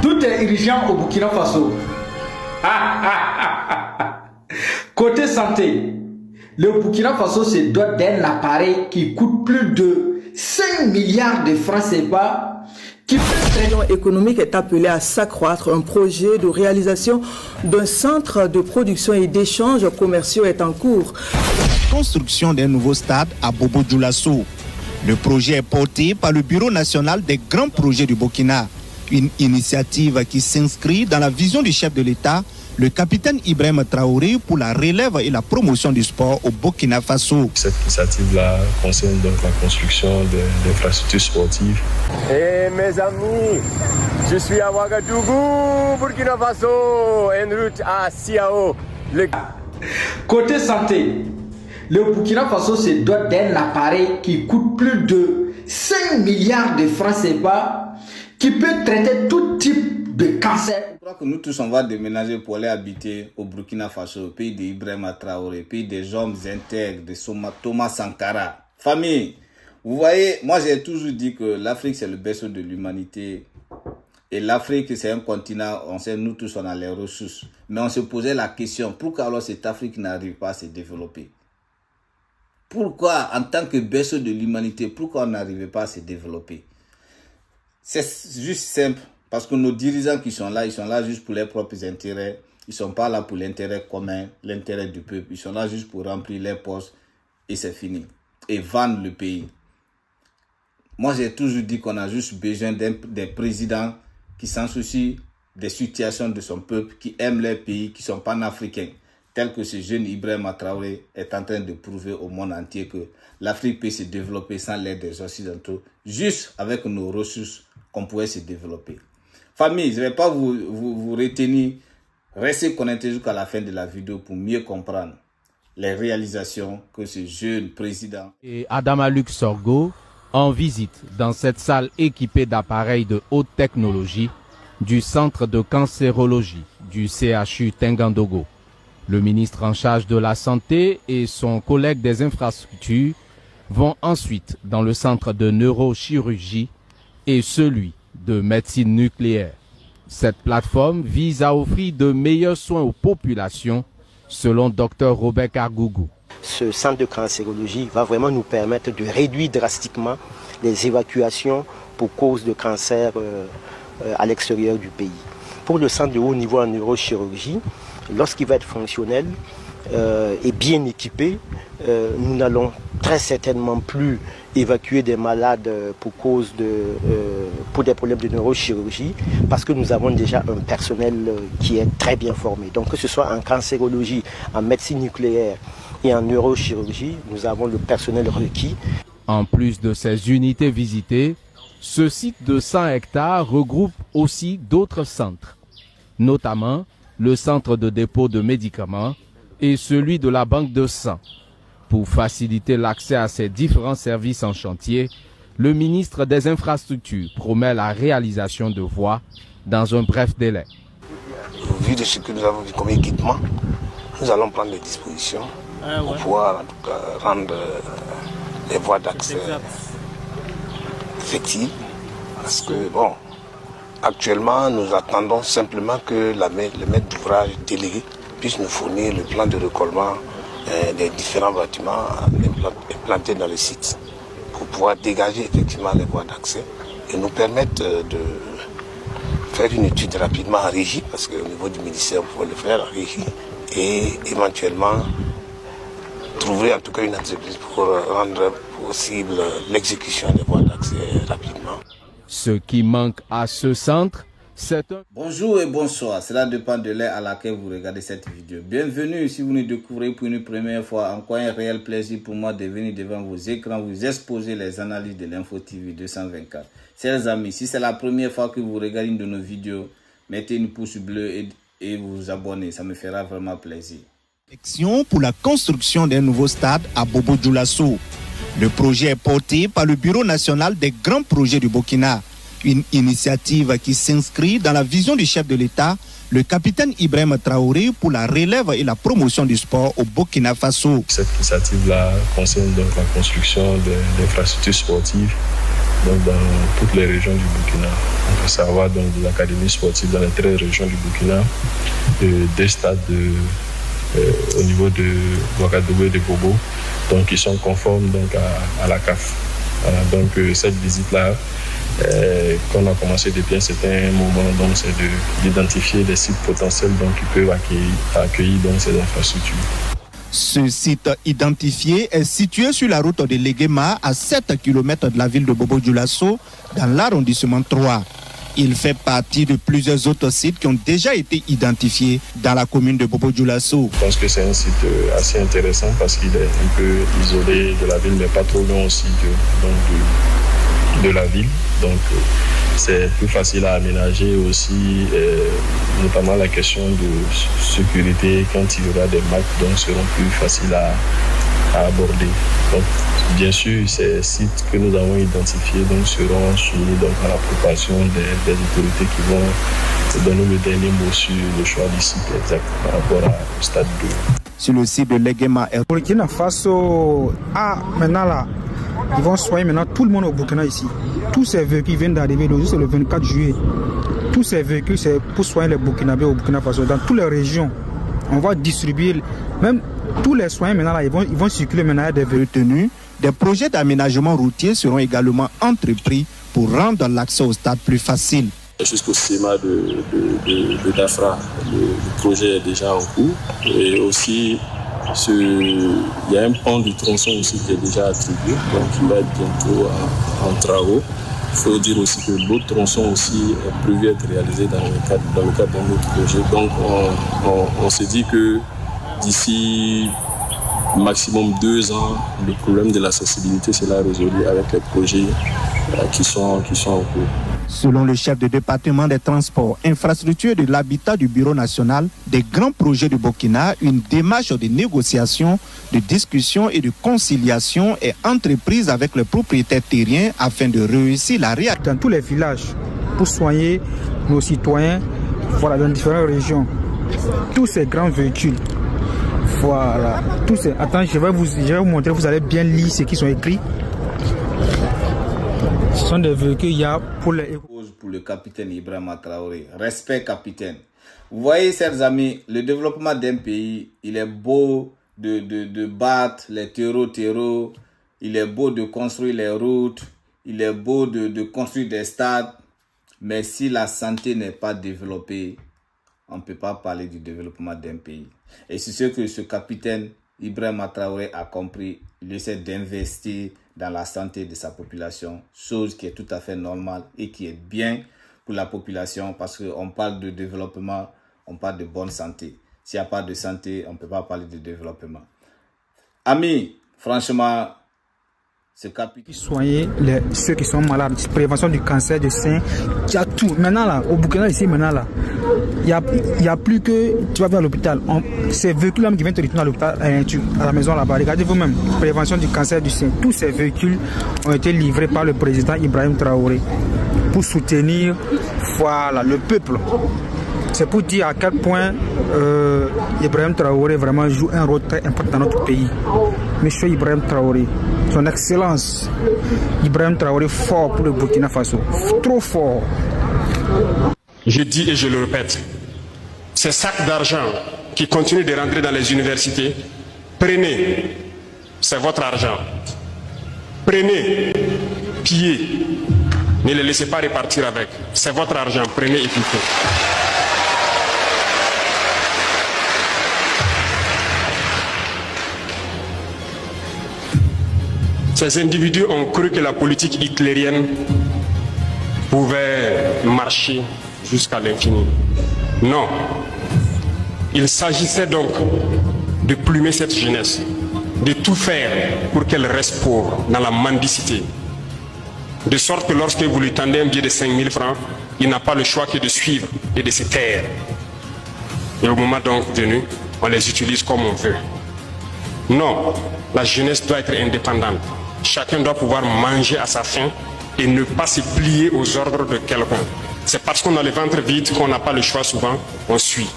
Tout est urgent au Burkina Faso. Côté santé, le Burkina Faso se dote d'un appareil qui coûte plus de 5 milliards de francs CFA. L'Union économique est appelée à s'accroître. Un projet de réalisation d'un centre de production et d'échanges commerciaux est en cours. La construction d'un nouveau stade à Bobo-Dioulasso. Le projet est porté par le Bureau national des grands projets du Burkina. Une initiative qui s'inscrit dans la vision du chef de l'État, le capitaine Ibrahima Traoré, pour la relève et la promotion du sport au Burkina Faso. Cette initiative-là concerne donc la construction d'infrastructures sportives. Et mes amis, je suis à Ouagadougou, Burkina Faso, en route à Siao. Côté santé, le Burkina Faso se dote d'un appareil qui coûte plus de 5 milliards de francs CFA qui peut traiter tout type de cancer. Je crois que nous tous on va déménager pour aller habiter au Burkina Faso, pays d'Ibrahima Traoré, pays des hommes intègres, de Thomas Sankara. Famille, vous voyez, moi j'ai toujours dit que l'Afrique c'est le berceau de l'humanité. Et l'Afrique c'est un continent, on sait nous tous on a les ressources. Mais on se posait la question, pourquoi alors cette Afrique n'arrive pas à se développer? Pourquoi en tant que berceau de l'humanité, pourquoi on n'arrivait pas à se développer? C'est juste simple. Parce que nos dirigeants qui sont là, ils sont là juste pour leurs propres intérêts. Ils ne sont pas là pour l'intérêt commun, l'intérêt du peuple. Ils sont là juste pour remplir les postes et c'est fini. Et vendre le pays. Moi, j'ai toujours dit qu'on a juste besoin des présidents qui s'en soucient des situations de son peuple, qui aiment leur pays, qui sont panafricains. Tel que ce jeune Ibrahima Traoré est en train de prouver au monde entier que l'Afrique peut se développer sans l'aide des Occidentaux, juste avec nos ressources qu'on pourrait se développer. Famille, je ne vais pas vous retenir. Restez connectés jusqu'à la fin de la vidéo pour mieux comprendre les réalisations que ce jeune président et Adama Luc Sorgho en visite dans cette salle équipée d'appareils de haute technologie du centre de cancérologie du CHU Tengandogo. Le ministre en charge de la santé et son collègue des infrastructures vont ensuite dans le centre de neurochirurgie et celui de médecine nucléaire. Cette plateforme vise à offrir de meilleurs soins aux populations, selon Dr Robert Kargougou. Ce centre de cancérologie va vraiment nous permettre de réduire drastiquement les évacuations pour cause de cancer à l'extérieur du pays. Pour le centre de haut niveau en neurochirurgie, lorsqu'il va être fonctionnel et bien équipé, nous n'allons très certainement plus évacuer des malades pour des problèmes de neurochirurgie, parce que nous avons déjà un personnel qui est très bien formé. Donc que ce soit en cancérologie, en médecine nucléaire et en neurochirurgie, nous avons le personnel requis. En plus de ces unités visitées, ce site de 100 hectares regroupe aussi d'autres centres, notamment le centre de dépôt de médicaments et celui de la banque de sang. Pour faciliter l'accès à ces différents services en chantier, le ministre des Infrastructures promet la réalisation de voies dans un bref délai. Au vu de ce que nous avons vu comme équipement, nous allons prendre des dispositions pour pouvoir en tout cas rendre les voies d'accès effectives. Parce que, bon, actuellement, nous attendons simplement que le maître d'ouvrage délégué puisse nous fournir le plan de recollement des différents bâtiments implantés dans le site pour pouvoir dégager effectivement les voies d'accès et nous permettre de faire une étude rapidement en régie, parce qu'au niveau du ministère, on peut le faire en régie, et éventuellement trouver en tout cas une entreprise pour rendre possible l'exécution des voies d'accès rapidement. Ce qui manque à ce centre, c'est un... Bonjour et bonsoir, cela dépend de l'heure à laquelle vous regardez cette vidéo. Bienvenue si vous nous découvrez pour une première fois. Encore un réel plaisir pour moi de venir devant vos écrans, vous exposer les analyses de l'Info TV 224. Chers amis, si c'est la première fois que vous regardez une de nos vidéos, mettez une pouce bleu et vous abonnez, ça me fera vraiment plaisir. Action pour la construction d'un nouveau stade à Bobo-Dioulasso. Le projet est porté par le Bureau national des grands projets du Burkina. Une initiative qui s'inscrit dans la vision du chef de l'État, le capitaine Ibrahima Traoré, pour la relève et la promotion du sport au Burkina Faso. Cette initiative-là concerne donc la construction d'infrastructures sportives donc dans toutes les régions du Burkina. On peut savoir donc des académies sportives dans les 13 régions du Burkina, des stades au niveau de Ouagadougou et de Bobo, donc qui sont conformes donc à la CAF. Voilà, donc cette visite-là, qu'on a commencé depuis un certain moment, donc c'est d'identifier des sites potentiels donc, qui peuvent accueillir donc, ces infrastructures. Ce site identifié est situé sur la route de Léguéma, à 7 km de la ville de Bobo-Dioulasso, dans l'arrondissement 3. Il fait partie de plusieurs autres sites qui ont déjà été identifiés dans la commune de Bobo-Dioulasso. Je pense que c'est un site assez intéressant parce qu'il est un peu isolé de la ville, mais pas trop loin aussi de la ville. Donc c'est plus facile à aménager aussi, notamment la question de sécurité quand il y aura des marques, donc seront plus faciles à aborder. Donc bien sûr, ces sites que nous avons identifiés donc, seront soumis donc, à l'approbation des autorités qui vont donner le dernier mot sur le choix du site exact par rapport au stade 2. Sur le site de Léguéma, Burkina Faso maintenant là, ils vont soigner maintenant tout le monde au Burkina ici. Tous ces véhicules viennent d'arriver c'est le 24 juillet. Tous ces véhicules, c'est pour soigner les Burkinabés au Burkina Faso. Dans toutes les régions, on va distribuer, même tous les soins maintenant là, ils vont circuler maintenant des véhicules tenus. Des projets d'aménagement routier seront également entrepris pour rendre l'accès au stade plus facile. Jusqu'au CEMA de Dafra, le projet est déjà en cours. Et aussi, il y a un pan du tronçon aussi qui est déjà attribué, donc il va être bientôt en travaux. Il faut dire aussi que l'autre tronçon aussi est prévu être réalisé dans le cadre d'un autre projet. Donc on s'est dit que d'ici maximum 2 ans, le problème de l'accessibilité sera résolu avec les projets qui sont en cours. Selon le chef de département des transports, infrastructures et de l'habitat du Bureau national des grands projets du Burkina, une démarche de négociation, de discussion et de conciliation est entreprise avec les propriétaires terriens afin de réussir la réalisation. Dans tous les villages, pour soigner nos citoyens, voilà, dans différentes régions, tous ces grands véhicules, voilà, tous ces... Attends, je vais vous montrer, vous allez bien lire ce qui sont écrits. Ce sont des véhicules qu'il y a pour les... Pour le capitaine Ibrahima Traoré. Respect, capitaine. Vous voyez, chers amis, le développement d'un pays, il est beau de battre les terreaux. Il est beau de construire les routes. Il est beau de construire des stades. Mais si la santé n'est pas développée, on ne peut pas parler du développement d'un pays. Et c'est ce que ce capitaine Ibrahima Traoré a compris. Il essaie d'investir dans la santé de sa population, chose qui est tout à fait normale et qui est bien pour la population parce qu'on parle de développement, on parle de bonne santé. S'il n'y a pas de santé, on ne peut pas parler de développement. Amis, franchement, ce capitaine... Soigner ceux qui sont malades, prévention du cancer du sein, il y a tout. Maintenant là, au Burkina ici, maintenant là, il y a plus que tu vas vers l'hôpital. Ces véhicules qui viennent te retourner à l'hôpital, à la maison là-bas, regardez vous-même, prévention du cancer du sein. Tous ces véhicules ont été livrés par le président Ibrahim Traoré pour soutenir, voilà, le peuple. C'est pour dire à quel point Ibrahim Traoré vraiment joue un rôle très important dans notre pays. Monsieur Ibrahim Traoré, son excellence, Ibrahim Traoré fort pour le Burkina Faso, trop fort. Je dis et je le répète, ces sacs d'argent qui continuent de rentrer dans les universités, prenez, c'est votre argent. Prenez, pillez, ne les laissez pas repartir avec, c'est votre argent, prenez et piquez. Ces individus ont cru que la politique hitlérienne pouvait marcher jusqu'à l'infini. Non. Il s'agissait donc de plumer cette jeunesse, de tout faire pour qu'elle reste pauvre dans la mendicité. De sorte que lorsque vous lui tendez un billet de 5 000 francs, il n'a pas le choix que de suivre et de se taire. Et au moment donc venu, on les utilise comme on veut. Non, la jeunesse doit être indépendante. Chacun doit pouvoir manger à sa faim et ne pas se plier aux ordres de quelqu'un. C'est parce qu'on a le ventre vide qu'on n'a pas le choix souvent, on suit.